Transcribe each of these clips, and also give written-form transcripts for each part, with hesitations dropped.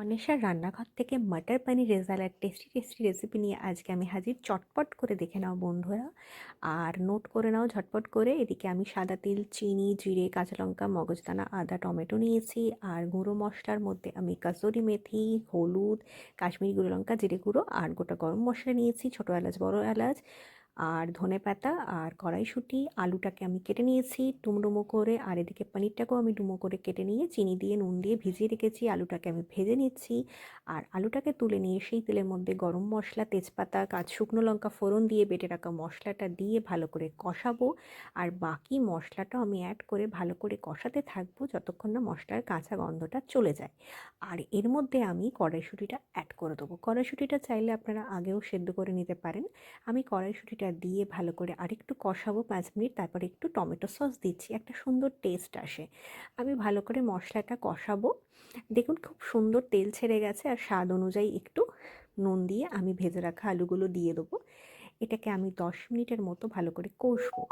অন্বেষার রান্নাঘর থেকে মটর পনির রেজালার tasty tasty recipe নিয়ে আজকে আমি হাজির। চটপট করে দেখে নাও বন্ধুরা, আর নোট করে নাও ঝটপট করে। এদিকে আমি সাদা তিল, চিনি, জিরে, কাঁচা লঙ্কা, মগজদানা, আদা, টমেটো নিয়েছি। আর গুঁড়ো মশলার মধ্যে আমি কাসুরি মেথি, হলুদ, কাশ্মীরি গুঁড়ো লঙ্কা, জিরে গুঁড়ো আর গোটা গরম মশলা নিয়েছি, ছোটো এলাচ, বড় এলাচ আর ধনেপাতা আর কড়াইশুঁটি। আলুটাকে আমি কেটে নিয়েছি ডুমো ডুমো করে, আর এদিকে পনিরটাকেও আমি ডুমো করে কেটে নিয়ে চিনি দিয়ে নুন দিয়ে ভিজিয়ে রেখেছি। আলুটাকে আমি ভেজে নিচ্ছি, আর আলুটাকে তুলে নিয়ে সেই তেলের মধ্যে গরম মশলা, তেজপাতা, শুকনো লঙ্কা ফোড়ন দিয়ে বেটে রাখা মশলাটা দিয়ে ভালো করে কষাবো। আর বাকি মশলাটাও আমি অ্যাড করে ভালো করে কষাতে থাকবো যতক্ষণ না মশলার কাঁচা গন্ধটা চলে যায়। আর এর মধ্যে আমি কড়াইশুঁটিটা অ্যাড করে দেবো। কড়াইশুঁটিটা চাইলে আপনারা আগেও সেদ্ধ করে নিতে পারেন। আমি কড়াইশুঁটিটা দিয়ে ভালো করে আরেকটু কষাবো 5 মিনিট, তারপরে একটু টমেটো সস দিচ্ছি, একটা সুন্দর টেস্ট আসে। আমি ভালো করে মশলাটা কষাবো। দেখুন খুব সুন্দর তেল ছেড়ে গেছে, আর স্বাদ অনুযায়ী একটু নুন দিয়ে আমি ভেজে রাখা আলুগুলো দিয়ে দেবো। এটাকে আমি 10 মিনিটের মতো ভালো করে কষবো,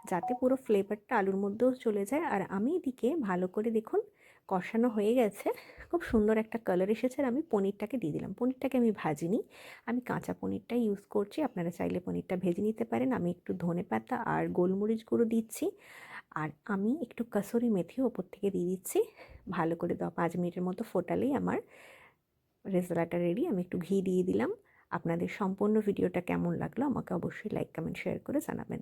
যাতে পুরো ফ্লেভারটা আলুর মধ্যেও চলে যায়। আর আমি এদিকে ভালো করে দেখুন কষানো হয়ে গেছে, খুব সুন্দর একটা কালার এসেছে। আর আমি পনিরটাকে দিয়ে দিলাম। পনিরটাকে আমি ভাজিনি, আমি কাঁচা পনিরটাই ইউজ করছি। আপনারা চাইলে পনিরটা ভেজে নিতে পারেন। আমি একটু ধনেপাতা আর গোলমরিচ গুঁড়ো দিচ্ছি, আর আমি একটু কাসুরি মেথিও ওপর থেকে দিয়ে দিচ্ছি। ভালো করে 5 মিনিটের মতো ফোটালেই আমার রেজালাটা রেডি। আমি একটু ঘি দিয়ে দিলাম। আপনাদের সম্পূর্ণ ভিডিওটা কেমন লাগলো আমাকে অবশ্যই লাইক, কমেন্ট, শেয়ার করে জানাবেন।